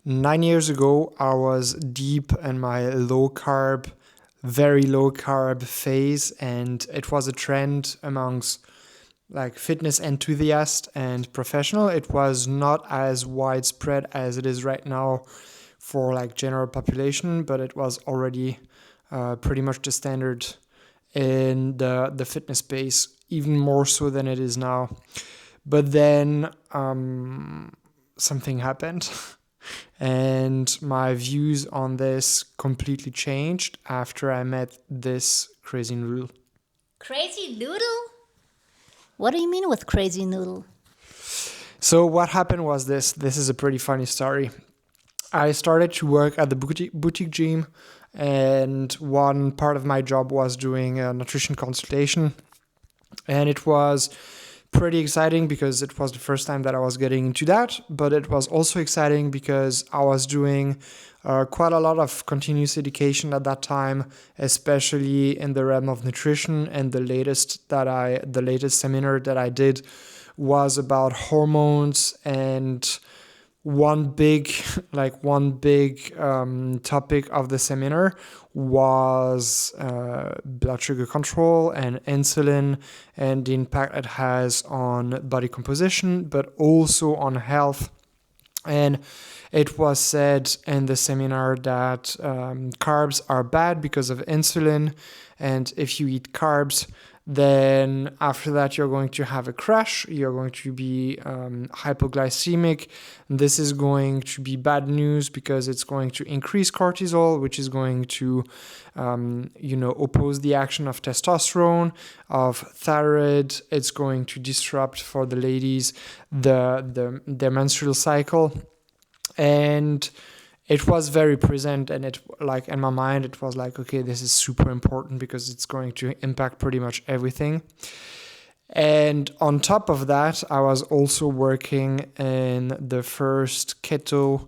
9 years ago, I was deep in my very low carb phase, and it was a trend amongst like fitness enthusiast and professional. It was not as widespread as it is right now for like general population, but it was already pretty much the standard in the fitness space, even more so than it is now. But then something happened and my views on this completely changed after I met this crazy noodle. Crazy noodle? What do you mean with crazy noodle? So what happened was this. This is a pretty funny story. I started to work at the boutique gym, and one part of my job was doing a nutrition consultation. And it was pretty exciting because it was the first time that I was getting into that, but it was also exciting because I was doing quite a lot of continuous education at that time, especially in the realm of nutrition. And the latest seminar that I did was about hormones, and one big topic of the seminar was blood sugar control and insulin and the impact it has on body composition, but also on health. And it was said in the seminar that carbs are bad because of insulin, and if you eat carbs, then after that you're going to have a crash, you're going to be hypoglycemic. This is going to be bad news because it's going to increase cortisol, which is going to oppose the action of testosterone, of thyroid. It's going to disrupt for the ladies their menstrual cycle. And it was very present, and it like in my mind it was like, okay, this is super important because it's going to impact pretty much everything. And on top of that, I was also working in the first keto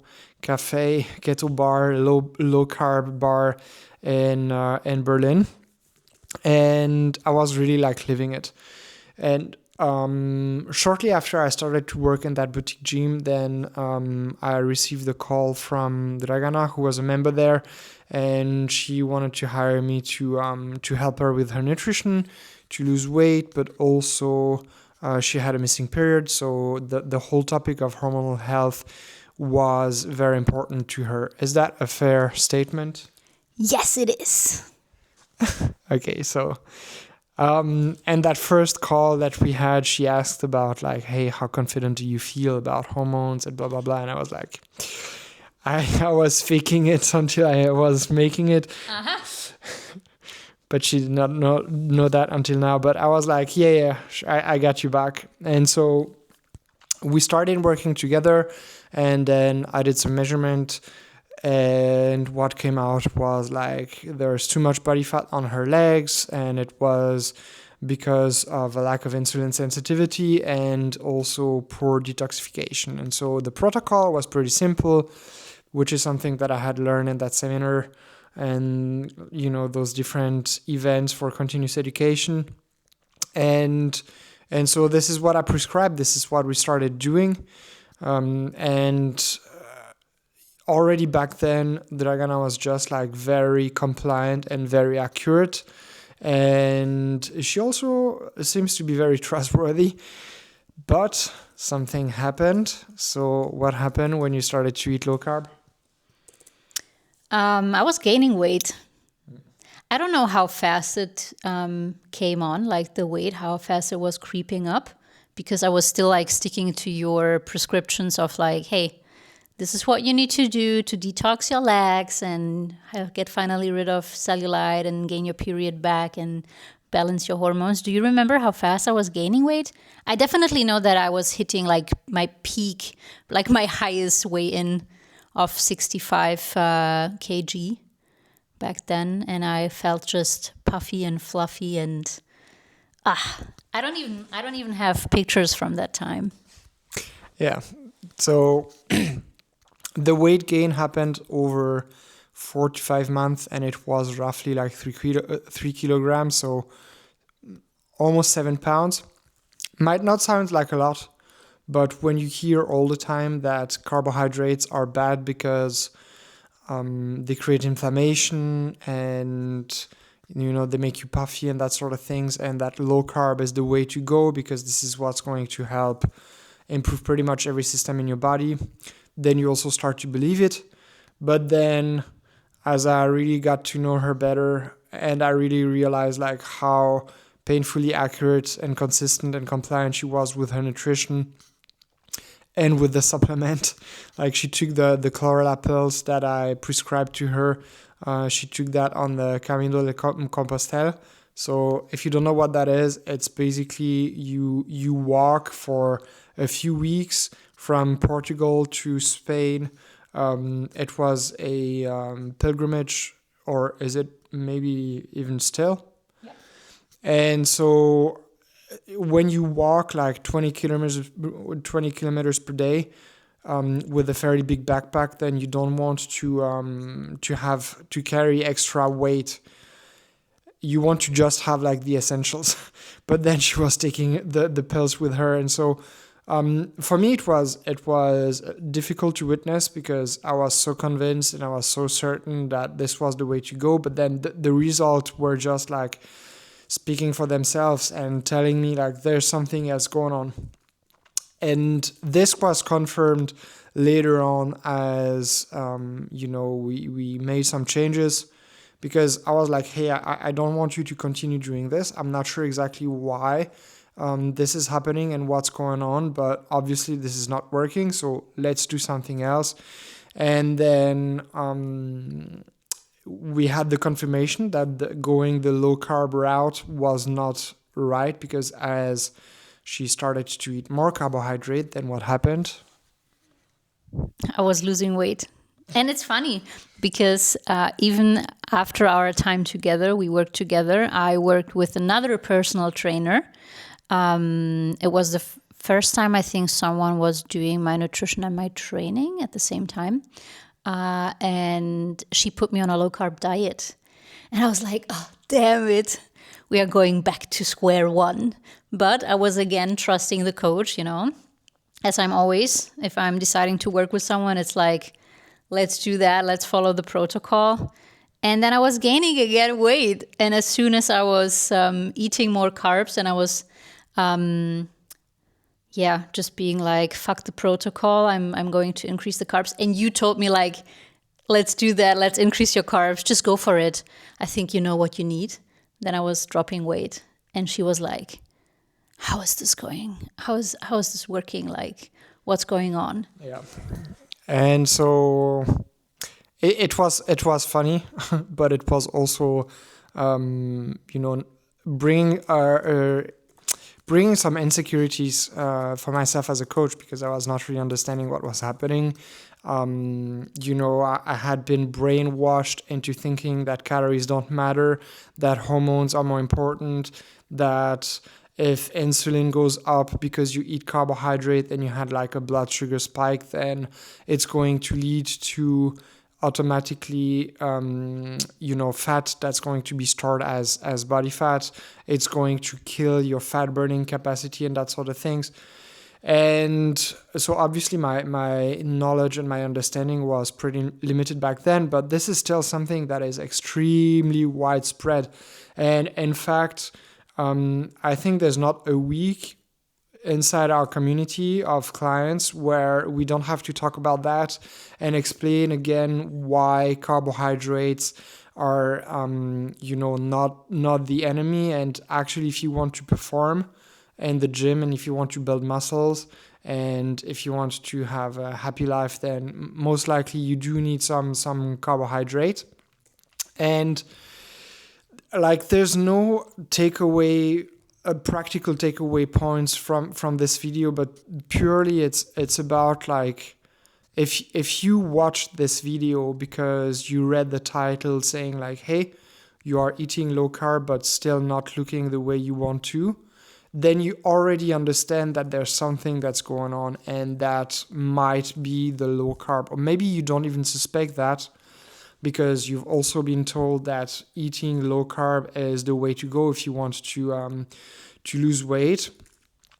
bar, low carb bar in Berlin, and I was really like living it. And shortly after I started to work in that boutique gym, then I received a call from Dragana, who was a member there, and she wanted to hire me to help her with her nutrition, to lose weight, but also she had a missing period, so the whole topic of hormonal health was very important to her. Is that a fair statement? Yes, it is. Okay, so and that first call that we had, she asked about like, hey, how confident do you feel about hormones and blah, blah, blah. And I was like, I was faking it until I was making it. But she did not know that until now. But I was like, yeah, I got you back. And so we started working together, and then I did some measurement. And what came out was like there's too much body fat on her legs, and it was because of a lack of insulin sensitivity and also poor detoxification. And so the protocol was pretty simple, which is something that I had learned in that seminar and those different events for continuous education. And so this is what I prescribed. This is what we started doing. And already back then, Dragana was just like very compliant and very accurate. And she also seems to be very trustworthy. But something happened. So what happened when you started to eat low carb? I was gaining weight. I don't know how fast it came on, like the weight, how fast it was creeping up, because I was still like sticking to your prescriptions of like, hey, this is what you need to do to detox your legs and get finally rid of cellulite and gain your period back and balance your hormones. Do you remember how fast I was gaining weight? I definitely know that I was hitting like my peak, like my highest weigh-in of 65 kg back then. And I felt just puffy and fluffy and I don't even have pictures from that time. Yeah. So the weight gain happened over 4 to 5 months, and it was roughly like 3 kilograms, so almost 7 pounds. Might not sound like a lot, But when you hear all the time that carbohydrates are bad because they create inflammation and they make you puffy and that sort of things, and that low carb is the way to go because this is what's going to help improve pretty much every system in your body, then you also start to believe it. But then as I really got to know her better and I really realized like how painfully accurate and consistent and compliant she was with her nutrition and with the supplement. Like she took the chlorella pills that I prescribed to her. She took that on the Camino de Compostela. So if you don't know what that is, it's basically you walk for a few weeks from Portugal to Spain. It was a pilgrimage, or is it maybe even still? Yeah. And so when you walk like 20 kilometers per day with a fairly big backpack, then you don't want to have to carry extra weight. You want to just have like the essentials. But then she was taking the pills with her, and so for me it was difficult to witness because I was so convinced and I was so certain that this was the way to go. But then the results were just like speaking for themselves and telling me like there's something else going on. And this was confirmed later on as we made some changes, because I was like, hey, I don't want you to continue doing this. I'm not sure exactly why this is happening and what's going on, but obviously this is not working, so let's do something else. And then we had the confirmation that going the low carb route was not right, because as she started to eat more carbohydrate, then what happened? I was losing weight. And it's funny because even after our time together, we worked together. I worked with another personal trainer. It was the first time I think someone was doing my nutrition and my training at the same time. And she put me on a low carb diet. And I was like, oh, damn it. We are going back to square one. But I was again trusting the coach, as I'm always. If I'm deciding to work with someone, it's like, let's do that. Let's follow the protocol. And then I was gaining again weight. And as soon as I was eating more carbs and I was, just being like, fuck the protocol. I'm going to increase the carbs. And you told me like, let's do that. Let's increase your carbs. Just go for it. I think you know what you need. Then I was dropping weight. And she was like, how is this going? How is this working? Like, what's going on? Yeah. And so it was funny, but it was also, bringing some insecurities for myself as a coach, because I was not really understanding what was happening. I had been brainwashed into thinking that calories don't matter, that hormones are more important, that if insulin goes up because you eat carbohydrate and you had like a blood sugar spike, then it's going to lead to automatically, fat that's going to be stored as body fat. It's going to kill your fat burning capacity and that sort of things. And so obviously my knowledge and my understanding was pretty limited back then, but this is still something that is extremely widespread. And in fact, I think there's not a week inside our community of clients where we don't have to talk about that and explain again why carbohydrates are, not the enemy. And actually, if you want to perform in the gym and if you want to build muscles and if you want to have a happy life, then most likely you do need some carbohydrate. And like, there's no practical takeaway points from this video, but purely it's about like, if you watched this video because you read the title saying like, hey, you are eating low carb but still not looking the way you want to, then you already understand that there's something that's going on, and that might be the low carb. Or maybe you don't even suspect that, because you've also been told that eating low carb is the way to go if you want to lose weight.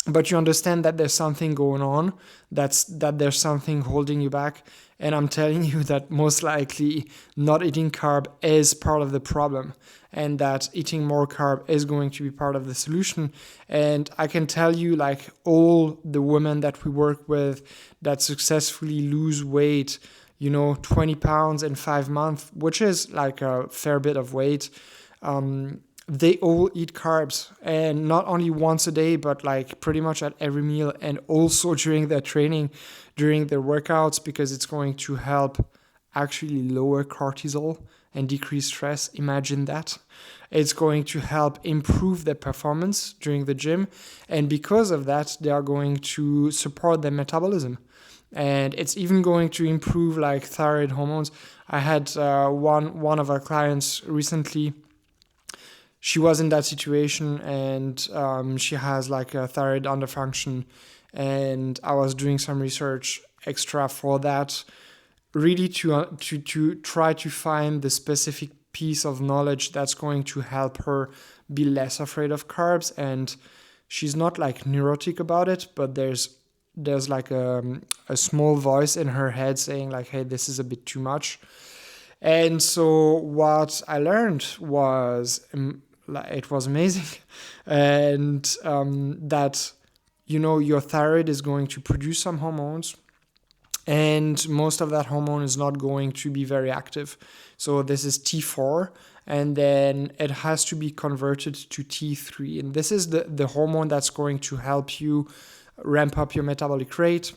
but you understand that there's something going on, that there's something holding you back. And I'm telling you that most likely not eating carb is part of the problem, and that eating more carb is going to be part of the solution. And I can tell you, like, all the women that we work with that successfully lose weight, 20 pounds in 5 months, which is like a fair bit of weight, they all eat carbs, and not only once a day, but like pretty much at every meal, and also during their training, during their workouts, because it's going to help actually lower cortisol and decrease stress. Imagine that. It's going to help improve their performance during the gym, and because of that, they are going to support their metabolism. And it's even going to improve like thyroid hormones. I had one of our clients recently. She was in that situation, and she has like a thyroid underfunction, and I was doing some research extra for that, really to try to find the specific piece of knowledge that's going to help her be less afraid of carbs. And she's not like neurotic about it, but there's like a small voice in her head saying like, hey, this is a bit too much. And so what I learned was, it was amazing, and that your thyroid is going to produce some hormones, and most of that hormone is not going to be very active. So this is T4, and then it has to be converted to T3, and this is the hormone that's going to help you ramp up your metabolic rate.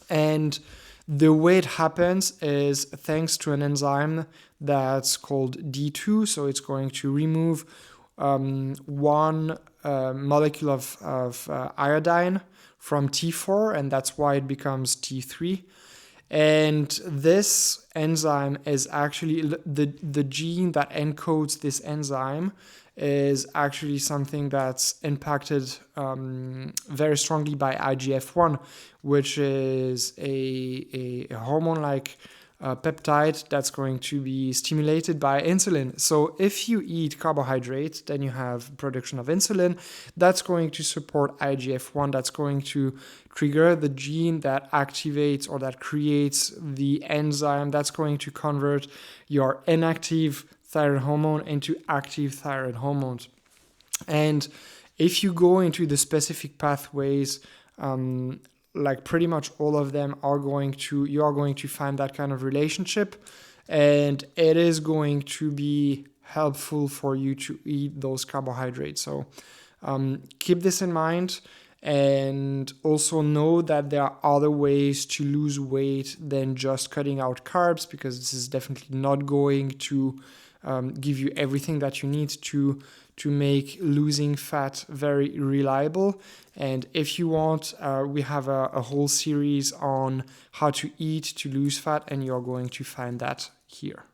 And the way it happens is thanks to an enzyme that's called D2. So it's going to remove one molecule of iodine from T4, and that's why it becomes T3. And this enzyme is actually the gene that encodes this enzyme is actually something that's impacted very strongly by IGF-1, which is a hormone-like peptide that's going to be stimulated by insulin. So if you eat carbohydrates, then you have production of insulin. That's going to support IGF-1. That's going to trigger the gene that activates or that creates the enzyme that's going to convert your inactive thyroid hormone into active thyroid hormones. And if you go into the specific pathways, like pretty much all of them you are going to find that kind of relationship, and it is going to be helpful for you to eat those carbohydrates. So keep this in mind, and also know that there are other ways to lose weight than just cutting out carbs, because this is definitely not going to give you everything that you need to make losing fat very reliable. And if you want, we have a whole series on how to eat to lose fat, and you're going to find that here.